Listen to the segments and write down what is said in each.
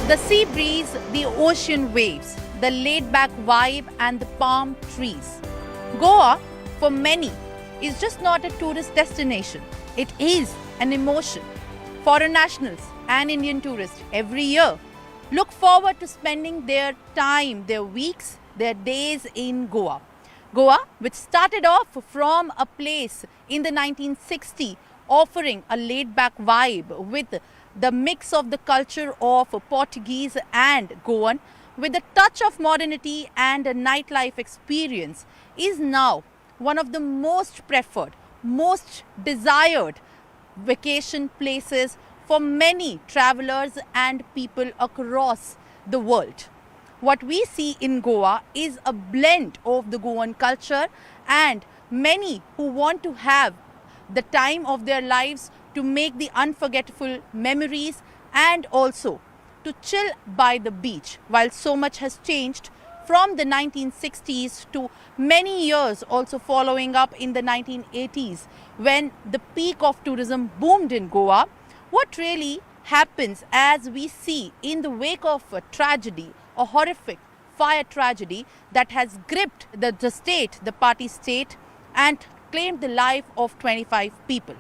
The sea breeze, the ocean waves, the laid-back vibe and the palm trees. Goa, for many, is just not a tourist destination. It is an emotion. Foreign nationals and Indian tourists every year look forward to spending their time, their weeks, their days in Goa. Goa, which started off from a place in the 1960s offering a laid-back vibe with the mix of the culture of Portuguese and Goan with a touch of modernity and a nightlife experience, is now one of the most preferred, most desired vacation places for many travelers and people across the world. What we see in Goa is a blend of the Goan culture and many who want to have the time of their lives to make the unforgettable memories and also to chill by the beach. While so much has changed from the 1960s to many years also following up in the 1980s when the peak of tourism boomed in Goa, what really happens as we see in the wake of a tragedy, a horrific fire tragedy that has gripped the state, the party state, and claimed the life of 25 people.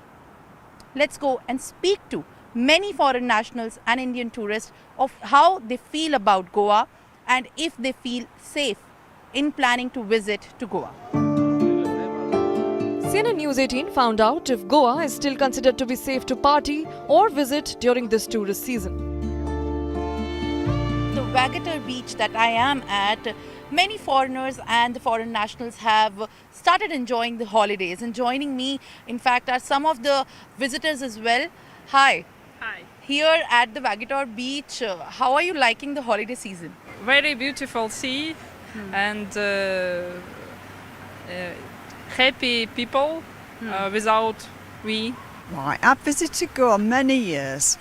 Let's go and speak to many foreign nationals and Indian tourists of how they feel about Goa and if they feel safe in planning to visit to Goa. CNN News 18 found out if Goa is still considered to be safe to party or visit during this tourist season. The Vagator beach that I am at, many foreigners and the foreign nationals have started enjoying the holidays, and joining me in fact are some of the visitors as well. Hi. Hi. Here at the Vagator beach, how are you liking the holiday season? Very beautiful sea and happy people without we. Right, I've visited Goa many years,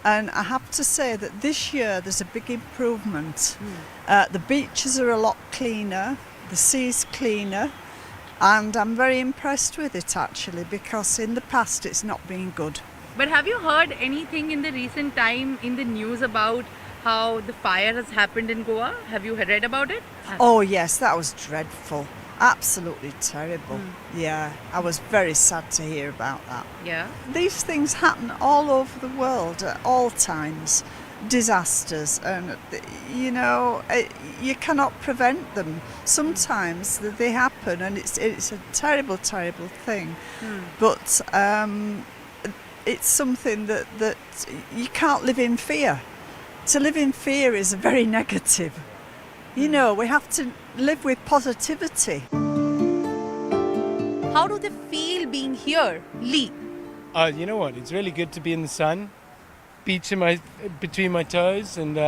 and I have to say that this year there's a big improvement. The beaches are a lot cleaner, the sea's cleaner, and I'm very impressed with it actually, because in the past it's not been good. But have you heard anything in the recent time in the news about how the fire has happened in Goa? Have you read about it? Oh yes, that was dreadful. Absolutely terrible. Yeah, I was very sad to hear about that. Yeah. These things happen all over the world at all times. Disasters, and you know, you cannot prevent them. Sometimes they happen, and it's a terrible thing. But it's something that you can't live in fear. To live in fear is very negative. You know, we have to live with positivity. How do they feel being here, Lee? You know what? It's really good to be in the sun, beach between my toes, and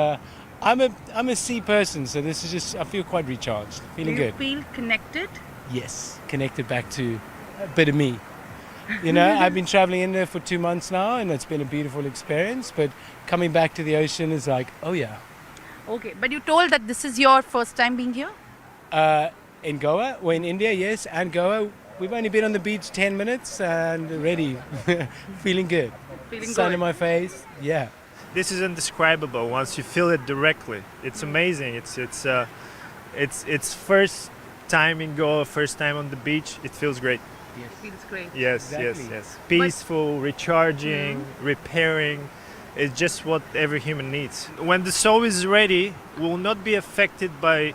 I'm a sea person, so this is just, I feel quite recharged, feeling good. Do you feel connected? Yes, connected back to a bit of me. You know, I've been traveling in there for 2 months now, and it's been a beautiful experience. But coming back to the ocean is like, oh yeah. Okay, but you told that this is your first time being here? In Goa, or in India, yes, and Goa. We've only been on the beach 10 minutes and ready, feeling good. Feeling Sun good. in my face, yeah. This is indescribable once you feel it directly. It's amazing. It's first time in Goa, first time on the beach. It feels great. It feels great. Yes, Exactly. yes. Peaceful, recharging, repairing. It's just what every human needs. When the soul is ready, will not be affected by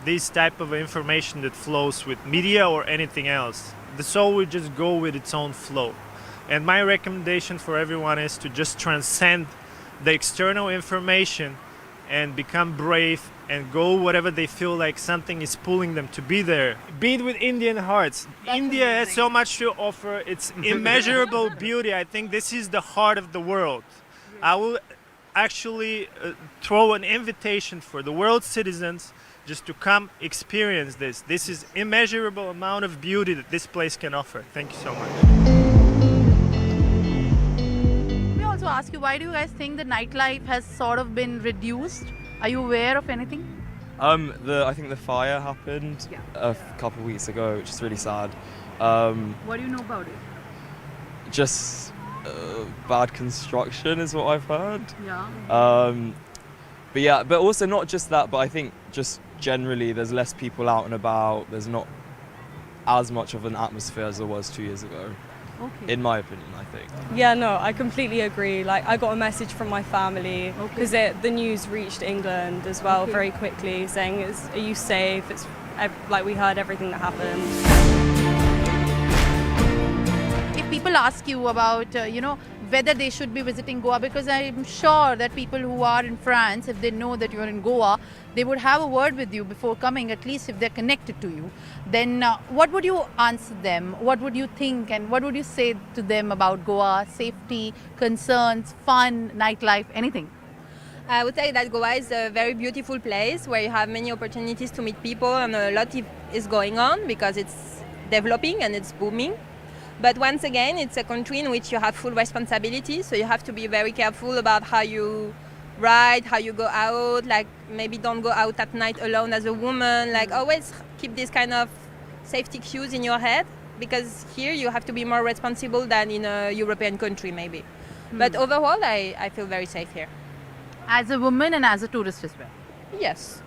this type of information that flows with media or anything else. The soul will just go with its own flow. And my recommendation for everyone is to just transcend the external information and become brave and go whatever they feel like something is pulling them to be there. Be it with Indian hearts. India has so much to offer. It's immeasurable beauty. I think this is the heart of the world. I will actually throw an invitation for the world citizens just to come experience this. This is immeasurable amount of beauty that this place can offer. Thank you so much. Let me also ask you, why do you guys think the nightlife has sort of been reduced? Are you aware of anything? I think the fire happened a couple of weeks ago, which is really sad. What do you know about it? Just bad construction is what I've heard. Yeah. But yeah, but also not just that, but I think just generally there's less people out and about. There's not as much of an atmosphere as there was 2 years ago. Okay. In my opinion, I think. Yeah, no, I completely agree. Like, I got a message from my family because the news reached England as well very quickly, saying, "Are you safe?" It's like we heard everything that happened. If people ask you about, whether they should be visiting Goa, because I'm sure that people who are in France, if they know that you're in Goa, they would have a word with you before coming, at least if they're connected to you. Then what would you answer them? What would you think and what would you say to them about Goa, safety, concerns, fun, nightlife, anything? I would say that Goa is a very beautiful place where you have many opportunities to meet people, and a lot is going on because it's developing and it's booming. But once again, it's a country in which you have full responsibility, so you have to be very careful about how you ride, how you go out, like maybe don't go out at night alone as a woman, like always keep this kind of safety cues in your head, because here you have to be more responsible than in a European country maybe. But overall, I feel very safe here. As a woman and as a tourist as well. Yes,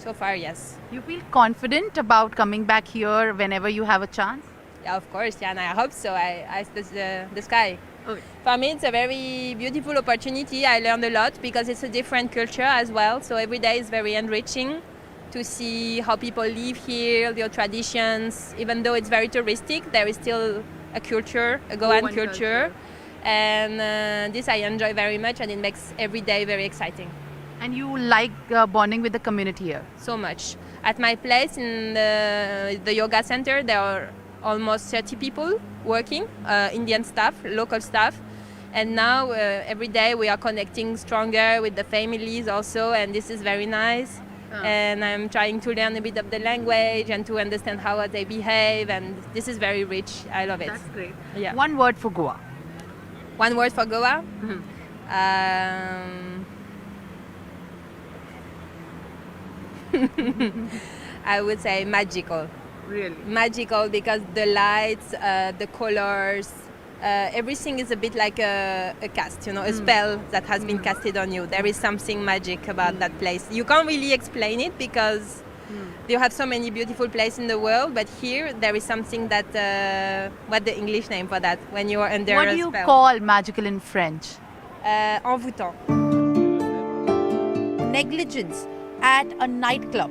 so far yes. You feel confident about coming back here whenever you have a chance? Yeah, of course, yeah, and I hope so. I the sky. Okay. For me, it's a very beautiful opportunity. I learned a lot because it's a different culture as well. So every day is very enriching to see how people live here, their traditions. Even though it's very touristic, there is still a culture, a Goan culture. And this I enjoy very much, and it makes every day very exciting. And you like bonding with the community here? So much. At my place in the yoga center, there are almost 30 people working, Indian staff, local staff. And now every day we are connecting stronger with the families also, and this is very nice. And I'm trying to learn a bit of the language and to understand how they behave, and this is very rich. I love it. That's great. Yeah. One word for Goa. One word for Goa? I would say magical. Really? Magical because the lights, the colors, everything is a bit like a cast, a spell that has been casted on you. There is something magic about that place. You can't really explain it because you have so many beautiful places in the world, but here there is something that, what's the English name for that? When you are under What a do you spell? call magical in French? Envoûtant. Negligence at a nightclub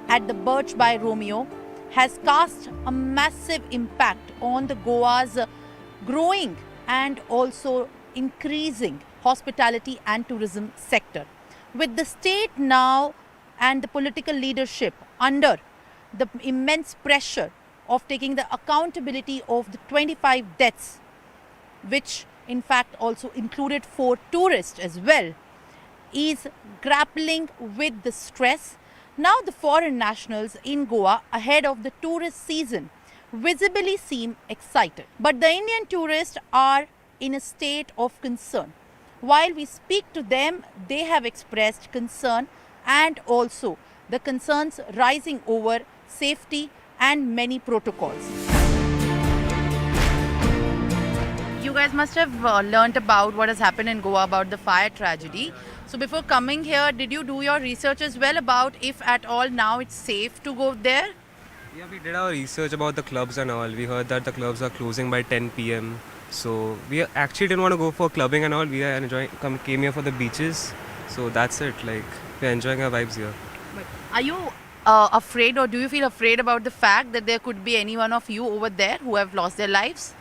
at the Birch by Romeo has cast a massive impact on the Goa's growing and also increasing hospitality and tourism sector. With the state now and the political leadership under the immense pressure of taking the accountability of the 25 deaths, which in fact also included 4 tourists as well, is grappling with the stress. Now the foreign nationals in Goa ahead of the tourist season visibly seem excited. But the Indian tourists are in a state of concern. While we speak to them, they have expressed concern and also the concerns rising over safety and many protocols. You guys must have learnt about what has happened in Goa about the fire tragedy. So before coming here, did you do your research as well about if at all now it's safe to go there? Yeah, we did our research about the clubs and all. We heard that the clubs are closing by 10 p.m. So we actually didn't want to go for clubbing and all. We are came here for the beaches. So that's it. Like, we're enjoying our vibes here. But are you afraid, or do you feel afraid about the fact that there could be any one of you over there who have lost their lives?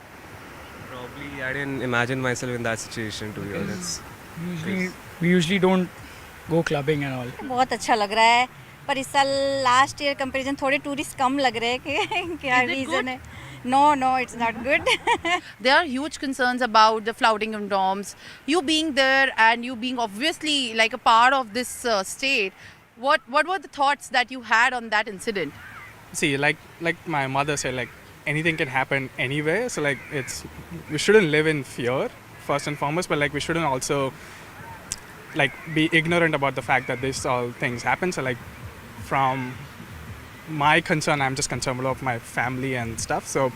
Probably, I didn't imagine myself in that situation, to be honest. We usually don't go clubbing and all. बहुत अच्छा लग रहा है, पर इस साल last year comparison थोड़े tourist कम लग रहे हैं कि क्या रीजन है? No, it's not good. There are huge concerns about the flouting of norms. You being there and you being obviously like a part of this state, what were the thoughts that you had on that incident? See, like my mother said, like anything can happen anywhere. So like we shouldn't live in fear first and foremost, but like we shouldn't also like be ignorant about the fact that this all things happen. So like from my concern, I'm just concerned about my family and stuff. So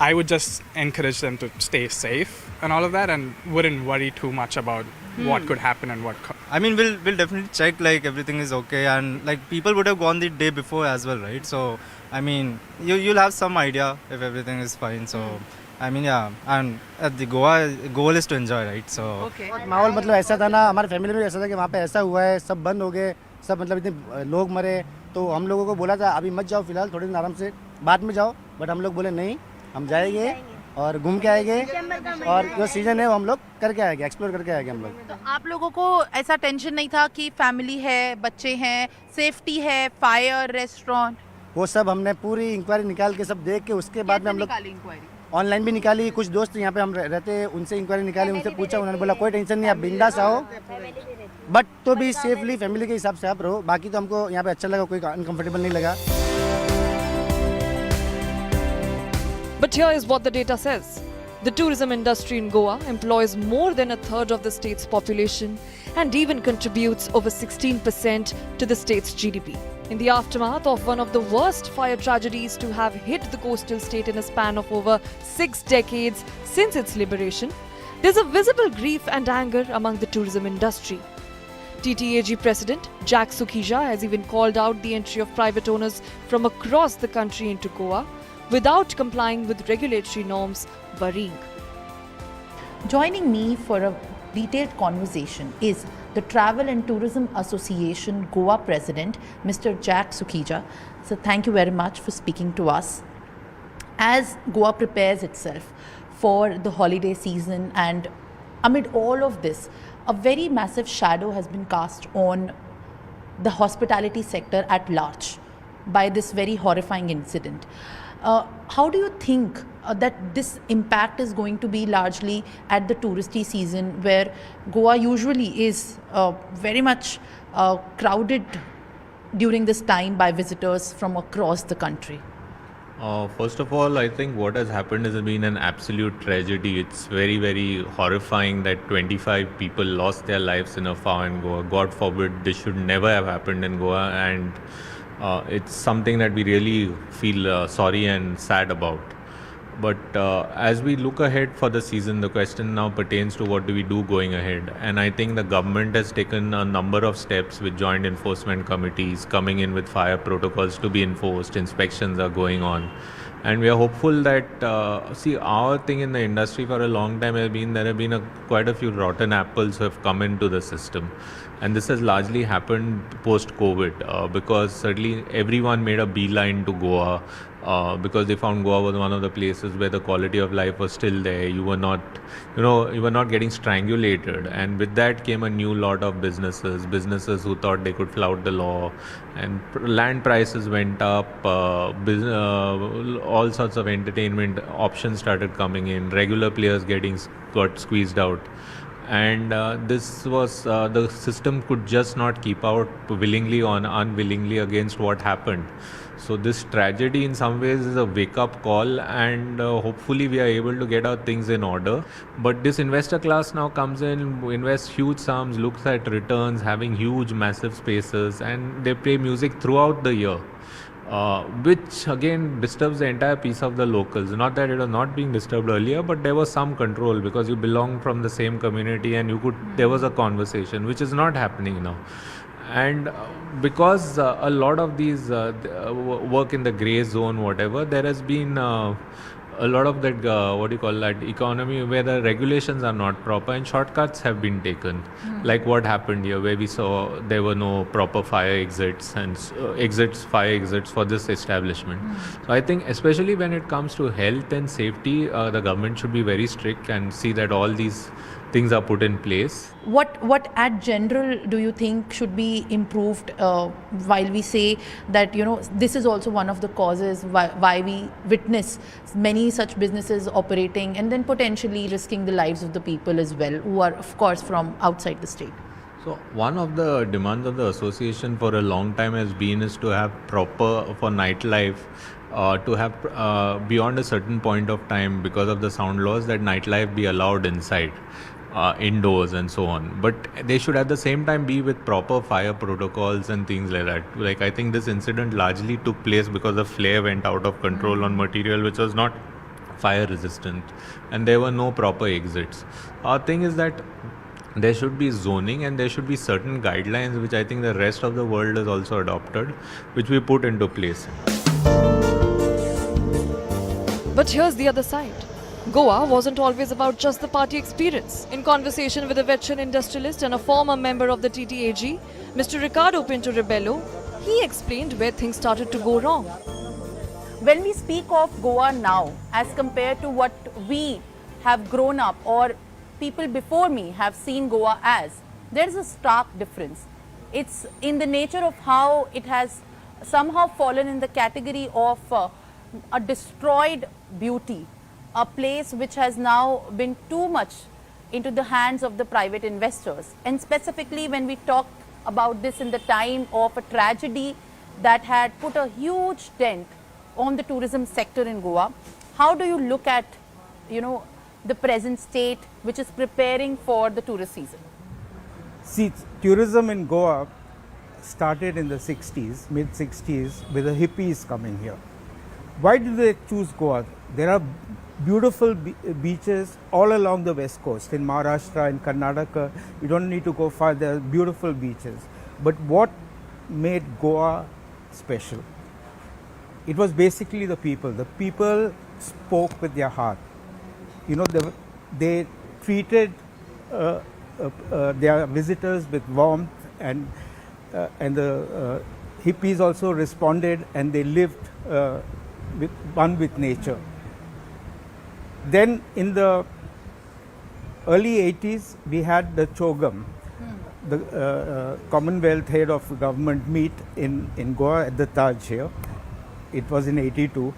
I would just encourage them to stay safe and all of that, and wouldn't worry too much about what could happen and what. I mean, we'll definitely check like everything is okay, and like people would have gone the day before as well, right? So I mean, you'll have some idea if everything is fine. So I mean, yeah, and at the Goa goal is to enjoy, right? So Okay. माहौल मतलब ऐसा था ना, हमारे family में ऐसा था कि वहाँ पे ऐसा हुआ है, सब बंद हो गए, सब मतलब इतने लोग मरे, तो हम लोगों को बोला था अभी मत जाओ फिलहाल, थोड़े दिन आराम से बाद में जाओ, बट हम लोग बोले नहीं, हम जाएंगे और घूम के आएंगे, और जो सीजन है वो हम लोग करके आएंगे, एक्सप्लोर करके आएंगे हम लोग। तो आप लोगों को ऐसा टेंशन नहीं था कि फैमिली है, बच्चे हैं, सेफ्टी है, फायर, रेस्टोरेंट? वो सब हमने पूरी इंक्वायरी निकाल के सब देख के उसके बाद में हम लोग ऑनलाइन भी निकाली, कुछ दोस्त यहाँ पे हम रहते हैं उनसे इंक्वायरी निकाली, उनसे पूछा, उन्होंने बोला कोई टेंशन नहीं, आप बिंदास आओ, बट तो भी सेफली फैमिली के हिसाब से आप रहो, बाकी तो हमको यहाँ पे अच्छा लगा, कोई अनकंफर्टेबल नहीं लगा। But here is what the data says. The tourism industry in Goa employs more than a third of the state's population and even contributes over 16% to the state's GDP. In the aftermath of one of the worst fire tragedies to have hit the coastal state in a span of over 6 decades since its liberation, there's a visible grief and anger among the tourism industry. TTAG President Jack Sukhija has even called out the entry of private owners from across the country into Goa without complying with regulatory norms, worrying. Joining me for a detailed conversation is the Travel and Tourism Association Goa President, Mr. Jack Sukhija. So thank you very much for speaking to us. As Goa prepares itself for the holiday season, and amid all of this, a very massive shadow has been cast on the hospitality sector at large by this very horrifying incident. How do you think that this impact is going to be largely at the touristy season, where Goa usually is very much crowded during this time by visitors from across the country? First of all, I think what has happened has been an absolute tragedy. It's very, very horrifying that 25 people lost their lives in a fire in Goa. God forbid this should never have happened in Goa, and it's something that we really feel sorry and sad about. But as we look ahead for the season, the question now pertains to what do we do going ahead. And I think the government has taken a number of steps with joint enforcement committees coming in with fire protocols to be enforced. Inspections are going on. And we are hopeful that, our thing in the industry for a long time has been there have been quite a few rotten apples who have come into the system. And this has largely happened post-COVID because certainly everyone made a beeline to Goa because they found Goa was one of the places where the quality of life was still there. You were not getting strangulated. And with that came a new lot of businesses who thought they could flout the law. And land prices went up, all sorts of entertainment options started coming in, regular players got squeezed out. And this was the system could just not keep out willingly or unwillingly against what happened. So this tragedy in some ways is a wake-up call, and hopefully we are able to get our things in order. But this investor class now comes in, invests huge sums, looks at returns, having huge massive spaces, and they play music throughout the year. Which again disturbs the entire piece of the locals. Not that it was not being disturbed earlier, but there was some control because you belong from the same community and there was a conversation, which is not happening now. And because a lot of these work in the grey zone, whatever, there has been a lot of that, economy where the regulations are not proper and shortcuts have been taken. Like what happened here, where we saw there were no proper fire exits and fire exits for this establishment. So I think especially when it comes to health and safety, the government should be very strict and see that all these things are put in place. What at general do you think should be improved while we say that this is also one of the causes why we witness many such businesses operating and then potentially risking the lives of the people as well, who are of course from outside the state? So one of the demands of the association for a long time has been is to have proper for nightlife, to have beyond a certain point of time because of the sound laws that nightlife be allowed inside. Indoors and so on, but they should at the same time be with proper fire protocols and things like that. Like I think this incident largely took place because the flare went out of control on material which was not fire resistant and there were no proper exits. Our thing is that there should be zoning and there should be certain guidelines which I think the rest of the world has also adopted, which we put into place. But here's the other side. Goa wasn't always about just the party experience. In conversation with a veteran industrialist and a former member of the TTAG, Mr. Ricardo Pinto Rebello, he explained where things started to go wrong. When we speak of Goa now as compared to what we have grown up or people before me have seen Goa as, there is a stark difference. It's in the nature of how it has somehow fallen in the category of a destroyed beauty, a place which has now been too much into the hands of the private investors. And specifically when we talk about this in the time of a tragedy that had put a huge dent on the tourism sector in Goa, how do you look at, the present state which is preparing for the tourist season? See, tourism in Goa started in the 60s, mid-60s, with the hippies coming here. Why do they choose Goa? There are beautiful beaches all along the west coast, in Maharashtra, in Karnataka. You don't need to go far, there are beautiful beaches. But what made Goa special? It was basically the people. The people spoke with their heart. They treated their visitors with warmth, and the hippies also responded, and they lived one with nature. Then in the early 80s, we had the Chogam, the Commonwealth head of government meet in Goa at the Taj here. It was in 82.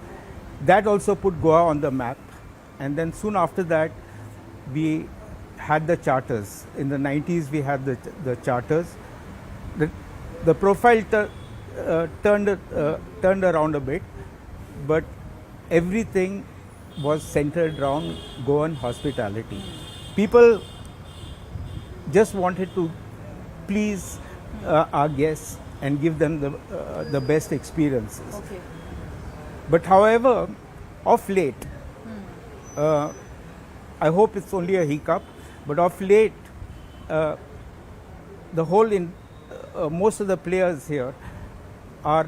That also put Goa on the map. And then soon after that, we had the charters. In the 90s, we had the charters. The profile turned around a bit, but everything was centered around Goan hospitality. People just wanted to please our guests and give them the best experiences. Okay. But however, of late, I hope it's only a hiccup, but of late, most of the players here are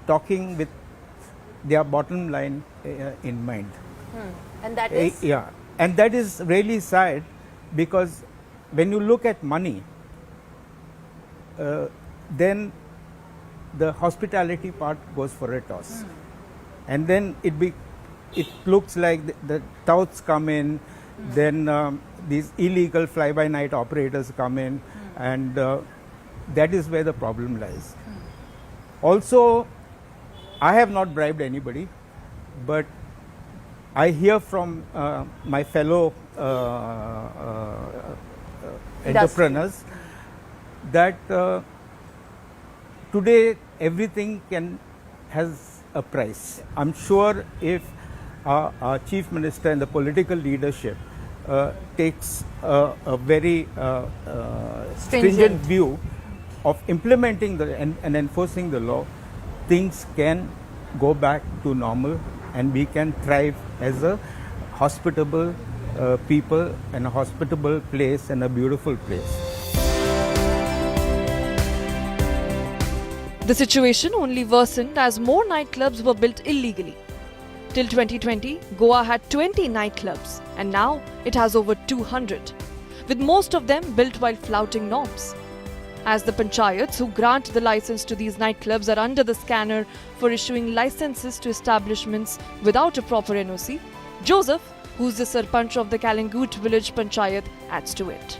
talking with their bottom line in mind. And that is? Yeah, and that is really sad, because when you look at money, then the hospitality part goes for a toss. And then it looks like the touts come in, then these illegal fly-by-night operators come in, and that is where the problem lies. Also, I have not bribed anybody, but I hear from my fellow entrepreneurs that today everything has a price. I'm sure if our Chief Minister and the political leadership takes a very stringent view of implementing and enforcing the law, things can go back to normal and we can thrive as a hospitable people and a hospitable place and a beautiful place. The situation only worsened as more nightclubs were built illegally. Till 2020, Goa had 20 nightclubs, and now it has over 200, with most of them built while flouting norms. As the panchayats who grant the license to these nightclubs are under the scanner for issuing licenses to establishments without a proper NOC, Joseph, who's the Sarpanch of the Kalingut village panchayat, adds to it.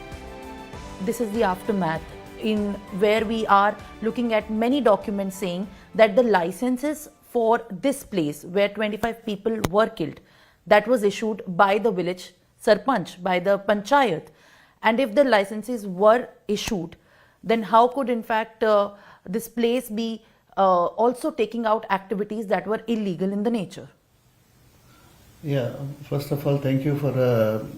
This is the aftermath, in where we are looking at many documents saying that the licenses for this place where 25 people were killed, that was issued by the village Sarpanch, by the panchayat. And if the licenses were issued, then how could in fact this place be also taking out activities that were illegal in the nature? Yeah, first of all, thank you for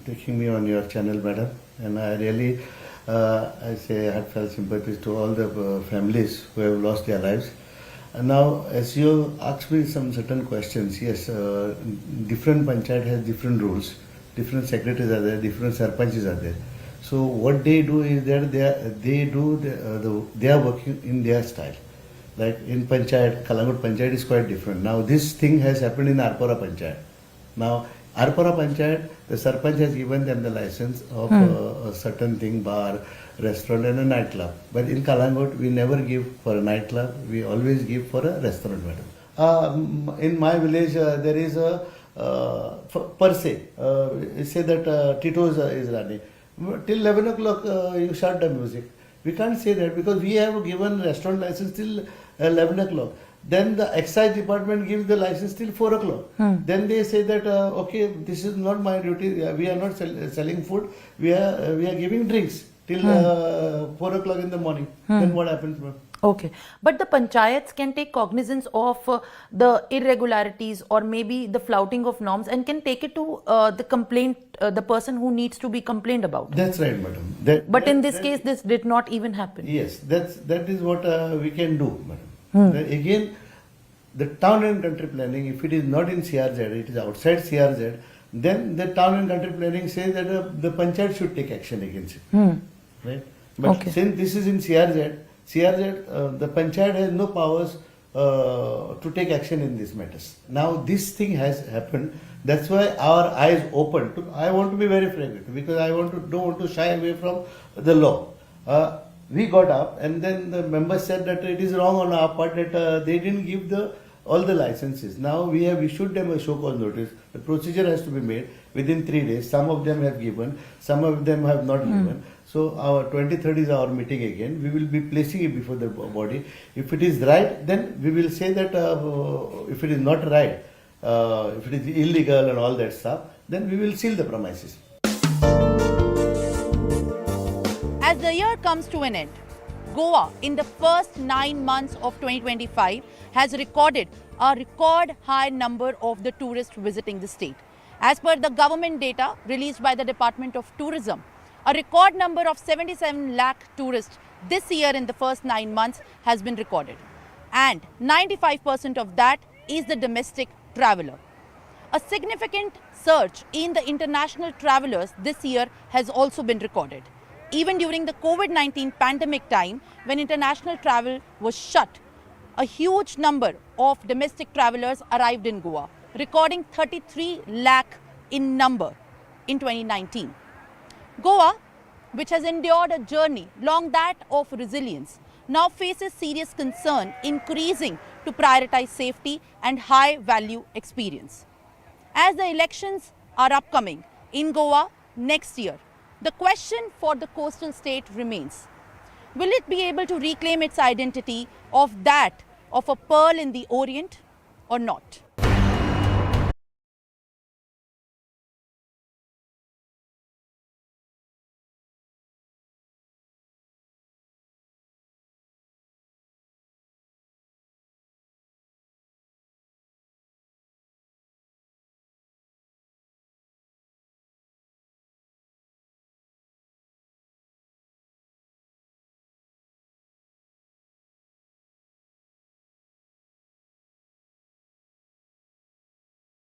taking me on your channel, madam. And I really, I say heartfelt sympathy to all the families who have lost their lives. And now, as you asked me some certain questions, yes, different panchayat has different rules, different secretaries are there, different sarpanches are there. So what they do is that they are working in their style. Like in Panchayat, Kalangut Panchayat is quite different. Now this thing has happened in Arpora Panchayat. Now Arpora Panchayat, the Sarpanch has given them the license of a certain thing, bar, restaurant and a nightclub. But in Kalangut, we never give for a nightclub, we always give for a restaurant, madam. In my village, there is a, per se, say that Tito's is running. Till 11 o'clock, you start the music. We can't say that because we have given restaurant license till 11 o'clock. Then the excise department gives the license till 4 o'clock. Then they say that, okay, this is not my duty. We are not selling food. We are giving drinks till 4 o'clock in the morning. Then what happens, ma'am? Okay, but the panchayats can take cognizance of the irregularities or maybe the flouting of norms and can take it to the complaint, the person who needs to be complained about. That's right, madam. But in this case, this did not even happen. Yes, that is what we can do, madam. Again, the town and country planning, if it is not in CRZ, it is outside CRZ, then the town and country planning says that the panchayat should take action against it. Right? But since this is in CRZ, the panchayat has no powers to take action in these matters. Now this thing has happened. That's why our eyes opened. I want to be very frank because I don't want to shy away from the law. We got up and then the members said that it is wrong on our part that they didn't give all the licenses. Now we have issued them a show cause notice. The procedure has to be made within 3 days. Some of them have given, some of them have not given. So our 23rd is our meeting again. We will be placing it before the body. If it is right, then we will say that if it is not right, if it is illegal and all that stuff, then we will seal the premises. As the year comes to an end, Goa in the first 9 months of 2025 has recorded a record high number of the tourists visiting the state. As per the government data released by the Department of Tourism, a record number of 77 lakh tourists this year in the first 9 months has been recorded. And 95% of that is the domestic traveller. A significant surge in the international travellers this year has also been recorded. Even during the COVID-19 pandemic time, when international travel was shut, a huge number of domestic travellers arrived in Goa, recording 33 lakh in number in 2019. Goa, which has endured a journey long that of resilience, now faces serious concern increasing to prioritize safety and high-value experience. As the elections are upcoming in Goa next year, the question for the coastal state remains: will it be able to reclaim its identity of that of a pearl in the Orient or not?